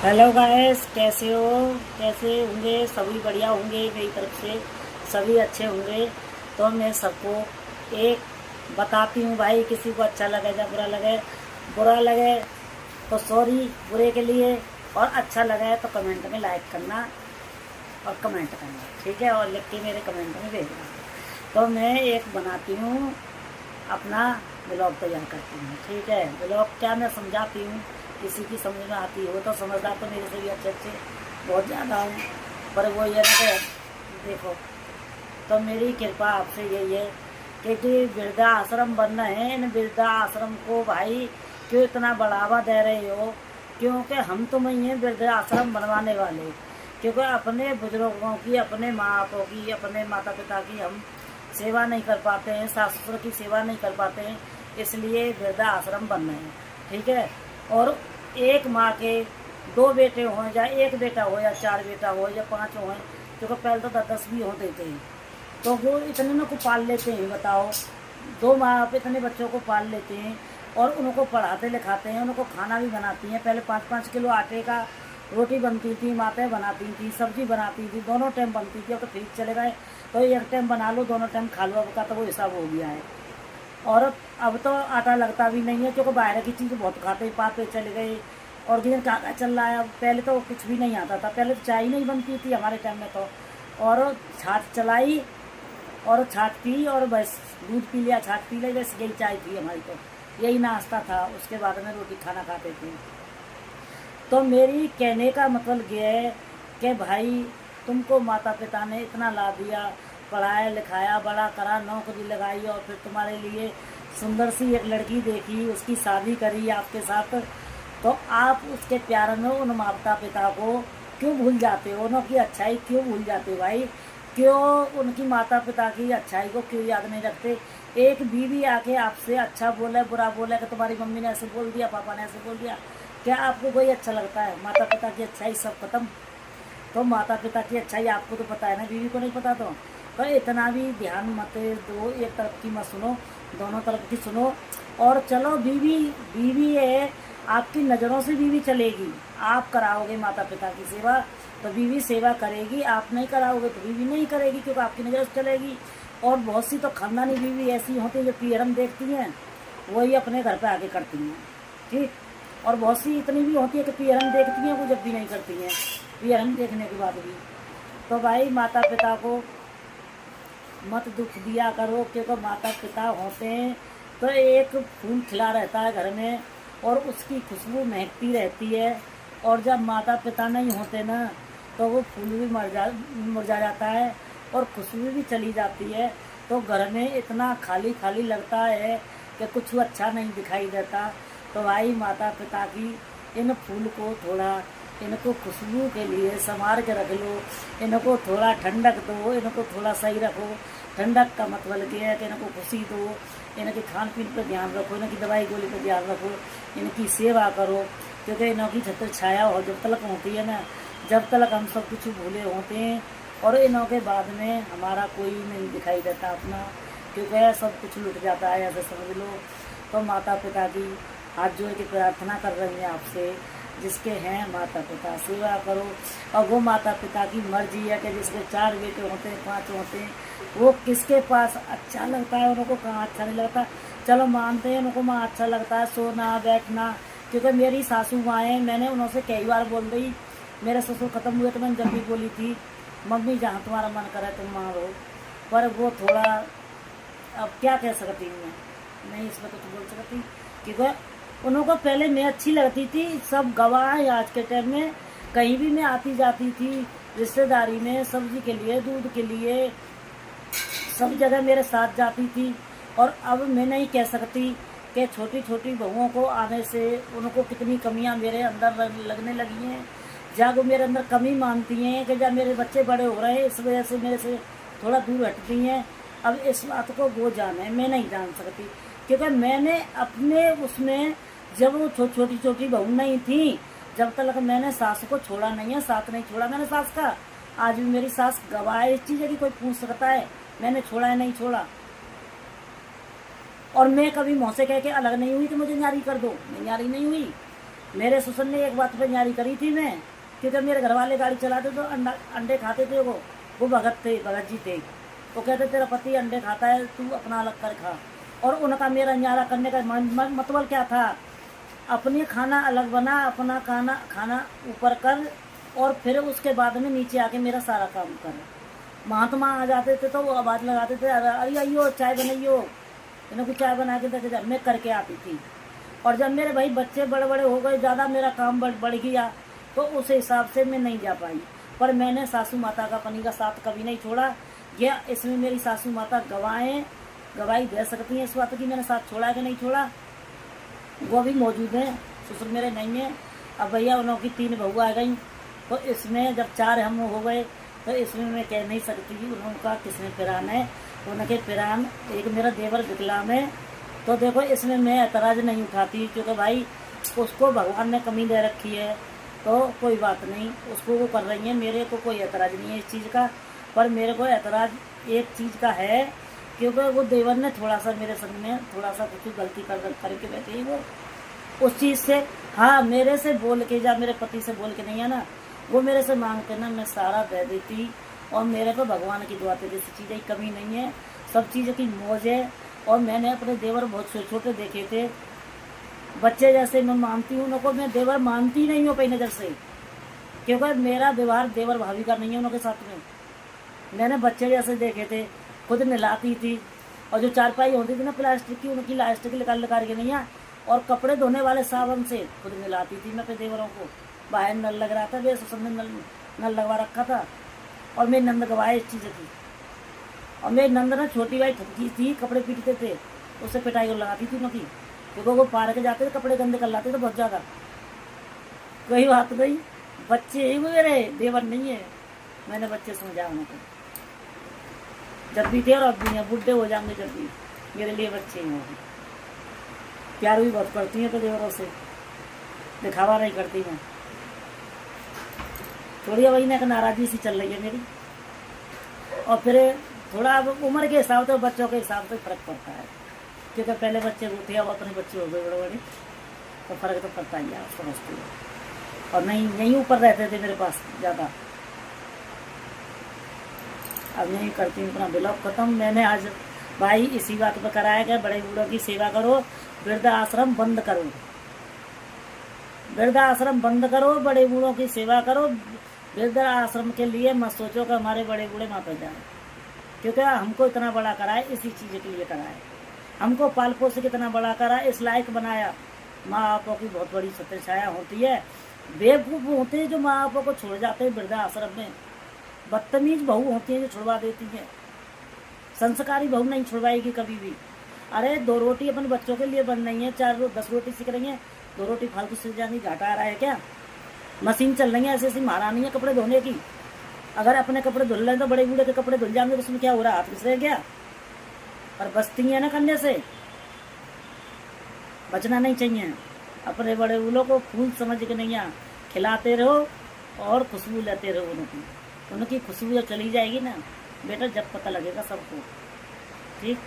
Hello guys, कैसे हो? कैसे होंगे? सभी बढ़िया होंगे, मेरी तरफ से सभी अच्छे होंगे। तो मैं सबको एक बताती हूँ भाई, किसी को अच्छा लगे या बुरा लगे तो सॉरी बुरे के लिए, और अच्छा लगे तो कमेंट में लाइक करना और कमेंट करना, ठीक है? और लिख के मेरे कमेंट में भेजना। तो मैं एक बनाती हूँ, अपना ब्लॉग तैयार करती हूँ, ठीक है? ब्लॉग क्या मैं समझाती हूँ, किसी की समझ में आती हो तो समझदार तो मेरे से भी अच्छे अच्छे बहुत ज़्यादा हैं, पर वो ये ना कि देखो, तो मेरी कृपा आपसे यही है कि जो वृद्धा आश्रम बनना है, इन वृद्धा आश्रम को भाई क्यों इतना बढ़ावा दे रहे हो? क्योंकि हम तो नहीं हैं वृद्धा आश्रम बनवाने वाले, क्योंकि अपने बुजुर्गों की, अपने माँ बापों की, अपने माता पिता की हम सेवा नहीं कर पाते हैं, सास ससुर की सेवा नहीं कर पाते हैं, इसलिए वृद्धा आश्रम बनना है, ठीक है? और एक माँ के दो बेटे हों या एक बेटा हो या चार बेटा हो या पाँच हो, क्योंकि पहले तो 10 भी होते थे, तो वो इतने में को पाल लेते हैं। बताओ, दो माँ बाप इतने बच्चों को पाल लेते हैं और उनको पढ़ाते लिखाते हैं, उनको खाना भी बनाती हैं। पहले 5-5 किलो आटे का रोटी बनती थी, माताएँ बनाती थी, सब्जी बनाती थी, दोनों टाइम बनती थी। अब तो फ्रिज चले गए तो एक टाइम बना लो, दोनों टाइम खा लो, अब का तो वो हिसाब हो गया है। और अब तो आटा लगता भी नहीं है, क्योंकि बाहर की चीज़ बहुत खाते हैं, पापे चले गए और दिन कहाँ चल रहा है। अब पहले तो कुछ भी नहीं आता था, पहले तो चाय नहीं बनती थी हमारे टाइम में तो, और छाछ चलाई और छाछ पी और बस दूध पी लिया, छाछ पी लिया, बस यही चाय थी हमारी, तो यही नाश्ता था। उसके बाद में रोटी खाना खाते थे। तो मेरी कहने का मतलब ये है कि भाई, तुमको माता पिता ने इतना ला दिया, पढ़ाया लिखाया, बड़ा करा, नौकरी लगाई, और फिर तुम्हारे लिए सुंदर सी एक लड़की देखी, उसकी शादी करी आपके साथ, तो आप उसके प्यार में उन माता पिता को क्यों भूल जाते हो? उनकी अच्छाई क्यों भूल जाते हो भाई? क्यों उनकी माता पिता की अच्छाई को क्यों याद नहीं रखते? एक बीवी आके आपसे अच्छा बोले, बुरा बोले कि तुम्हारी मम्मी ने ऐसे बोल दिया, पापा ने ऐसे बोल दिया, क्या आपको कोई अच्छा लगता है? माता पिता की अच्छाई सब खत्म। तो माता पिता की अच्छाई आपको तो पता है ना, बीवी को नहीं पता। तो इतना भी ध्यान मत दो, एक तरफ की मत सुनो, दोनों तरफ की सुनो। और चलो, बीवी बीवी है, आपकी नज़रों से बीवी चलेगी। आप कराओगे माता पिता की सेवा तो बीवी सेवा करेगी, आप नहीं कराओगे तो बीवी नहीं करेगी, क्योंकि आपकी नज़र से चलेगी। और बहुत सी तो खानदानी बीवी ऐसी होती है जो पीएरएम देखती हैं, वही अपने घर पे आके करती हैं, ठीक? और बहुत सी इतनी भी होती है कि पीएरएम देखती हैं, वो जब भी नहीं करती हैं, पीएरएम देखने के बाद भी। तो भाई, माता पिता को मत दुख दिया करो, क्योंकि माता पिता होते हैं तो एक फूल खिला रहता है घर में, और उसकी खुशबू महकती रहती है। और जब माता पिता नहीं होते ना, तो वो फूल भी मुरझा जाता है और खुशबू भी चली जाती है। तो घर में इतना खाली खाली लगता है कि कुछ अच्छा नहीं दिखाई देता। तो भाई, माता पिता की इन फूल को थोड़ा, इनको खुशबू के लिए संवार के रख लो, इनको थोड़ा ठंडक दो, इनको थोड़ा सही रखो। ठंडक का मतलब ये है कि इनको खुशी दो, इनके खान पीन पर ध्यान रखो, इनकी दवाई गोली पर ध्यान रखो, इनकी सेवा करो, क्योंकि इनकी छत्र छाया हो जब तक होती है ना, जब तक हम सब कुछ भूले होते हैं, और इनों के बाद में हमारा कोई नहीं दिखाई देता अपना, क्योंकि सब कुछ लुट जाता है, ऐसे समझ लो। तो माता पिता की हाथ जोड़ के प्रार्थना कर रही हैं आपसे, जिसके हैं माता पिता, सेवा करो। और वो माता पिता की मर्जी है कि जिसके 4 बेटे होते हैं, 5 होते हैं, वो किसके पास अच्छा लगता है, उनको कहाँ अच्छा नहीं लगता। चलो मानते हैं उनको वहाँ अच्छा लगता है सोना बैठना, क्योंकि मेरी सासू माँ हैं, मैंने उनसे कई बार बोल दी। मेरे ससुर ख़त्म हुए तो मैंने जब भी बोली थी, मम्मी जहाँ तुम्हारा मन करे तुम वहाँ रहो। पर वो थोड़ा, अब क्या कह सकती हूँ मैं, नहीं इसमें तो बोल सकती, क्योंकि उनको पहले मैं अच्छी लगती थी। सब गवाह है आज के टाइम में, कहीं भी मैं आती जाती थी रिश्तेदारी में, सब्जी के लिए, दूध के लिए, सब जगह मेरे साथ जाती थी। और अब मैं नहीं कह सकती कि छोटी छोटी बहुओं को आने से उनको कितनी कमियां मेरे अंदर लगने लगी हैं, या वो मेरे अंदर कमी मानती हैं कि जब मेरे बच्चे बड़े हो रहे हैं इस वजह से मेरे से थोड़ा दूर हटती हैं। अब इस बात को वो जाने, मैं नहीं जान सकती, क्योंकि मैंने अपने उसमें, जब वो छोटी छोटी बहू नहीं थी, जब तक मैंने सास को छोड़ा नहीं है, साथ नहीं छोड़ा मैंने सास का। आज भी मेरी सास गवाह है इस चीज़ है कि कोई पूछ सकता है मैंने छोड़ा है नहीं छोड़ा। और मैं कभी मुँह से कह के अलग नहीं हुई कि मुझे न्यारी कर दो, मैं न्यारी नहीं हुई। मेरे ससुर ने एक बात पे न्यारी करी थी मैं, कि जब मेरे घर वाले गाड़ी चलाते तो अंडे खाते थे, वो भगत जी थे। वो कहते तेरा पति अंडे खाता है, तू अपना अलग कर खा। और उनका मेरा न्यारा करने का मतलब क्या था, अपनी खाना अलग बना, अपना खाना ऊपर कर, और फिर उसके बाद में नीचे आके मेरा सारा काम कर। महात्मा आ जाते थे तो वो आवाज़ लगाते थे, अरे आइयो चाय बनाइयो, इन्हों की चाय बना के देते थे, मैं करके आती थी। और जब मेरे भाई बच्चे बड़े बड़े हो गए, ज़्यादा मेरा काम बढ़ गया, तो उस हिसाब से मैं नहीं जा पाई। पर मैंने सासू माता का पनी का साथ कभी नहीं छोड़ा। यह इसमें मेरी सासू माता गवाही दे सकती हैं इस बात की, मैंने साथ छोड़ा कि नहीं छोड़ा, वो भी मौजूद है। ससुर मेरे नहीं है। अब भैया उनकी 3 बहू आ गई, तो इसमें जब 4 हम हो गए, तो इसमें मैं कह नहीं सकती कि उनका किसमें पिरान है। उनके पिरान एक मेरा देवर विकलाम है, तो देखो इसमें मैं ऐतराज़ नहीं उठाती, क्योंकि भाई उसको भगवान ने कमी दे रखी है, तो कोई बात नहीं, उसको वो कर रही है, मेरे को कोई ऐतराज़ नहीं है इस चीज़ का। पर मेरे को ऐतराज़ एक चीज़ का है, क्योंकि वो देवर ने थोड़ा सा मेरे संग में थोड़ा सा कुछ गलती करके बैठी है, वो उस चीज़ से, हाँ मेरे से बोल के, या मेरे पति से बोल के नहीं है ना, वो मेरे से मांग के ना मैं सारा दे देती। और मेरे को भगवान की दुआ से जैसी चीज़ें कमी नहीं है, सब चीज़ों की मौज है। और मैंने अपने देवर बहुत छोटे देखे थे, बच्चे जैसे मैं मानती हूँ उनको, मैं देवर मानती नहीं हूँ पहली नज़र से, क्योंकि मेरा व्यवहार देवर भाभी का नहीं है उनके साथ में। मैंने बच्चे जैसे देखे थे, खुद नहलाती थी, और जो चारपाई होती थी ना प्लास्टिक की, उनकी प्लास्टिक निकाल के नहीं है, और कपड़े धोने वाले साबुन से खुद नहलाती थी मैं अपने देवरों को। बाहर नल लग रहा था, वे ससुर ने नल लगवा रखा था, और मेरी नंद गवाए इस चीज़ की। और मेरी नंद ना छोटी भाई थकी थी, कपड़े पीटते थे, उससे पिटाई को लगाती थी उनकी, क्योंकि वो पार्क जाते थे कपड़े गंदे कर लाते थे बहुत ज़्यादा। कोई बात नहीं, बच्चे ही मेरे देवर नहीं है, मैंने बच्चे समझा उनको, जब भी थे और अब भी हैं, बुढ़े हो जाएंगे जब भी, मेरे लिए बच्चे ही होंगे। प्यार भी बहुत करती हैं तो देवरों से, दिखावा नहीं करती मैं। थोड़ी वही ना नाराज़गी सी चल रही है मेरी। और फिर थोड़ा अब उम्र के हिसाब से, बच्चों के हिसाब से फ़र्क पड़ता है, क्योंकि पहले बच्चे वो थे, अब अपने बच्चे हो गए बड़े बड़े, तो फ़र्क तो पड़ता ही है, समझते हो। और नहीं यहीं ऊपर रहते थे मेरे पास ज़्यादा, अब यहीं करती हूँ, अपना ब्लॉग खत्म। मैंने आज भाई इसी बात पर कराया कि बड़े बूढ़ों की सेवा करो, वृद्धाश्रम बंद करो, वृद्धाश्रम बंद करो, बड़े बूढ़ों की सेवा करो। वृद्धाश्रम के लिए मत सोचो कि हमारे बड़े बूढ़े माता जाए, क्योंकि हमको इतना बड़ा कराए, इसी चीज़ के लिए कराए, हमको पाल पोस से कितना बड़ा करा, इस लायक बनाया। माँ बापों की बहुत बड़ी छत्र छाया होती है, बेवकूफ़ होते हैं जो माँ बापों को छोड़ जाते हैं वृद्धाश्रम में, बदतमीज बहू होती हैं जो छुड़वा देती हैं, संस्कारी बहू नहीं छुड़वाएगी कभी भी। अरे 2 रोटी अपने बच्चों के लिए बन रही है, 10 रोटी सीख रही हैं, 2 रोटी फालतू से जानी घाटा आ रहा है क्या? मशीन चल रही है ऐसी ऐसी महारानी है कपड़े धोने की, अगर अपने कपड़े धुल रहे हैं तो बड़े बूढ़े के कपड़े धुल जाएंगे, तो उसमें क्या हो रहा है, हाथ घिस गया? पर बचती है ना करने से, बचना नहीं चाहिए। अपने बड़े बूढ़ों को फूल समझ के नहीं है, खिलाते रहो और खुशबू लेते रहो उनकी खुशबू जब चली जाएगी ना बेटा, जब पता लगेगा सबको, ठीक।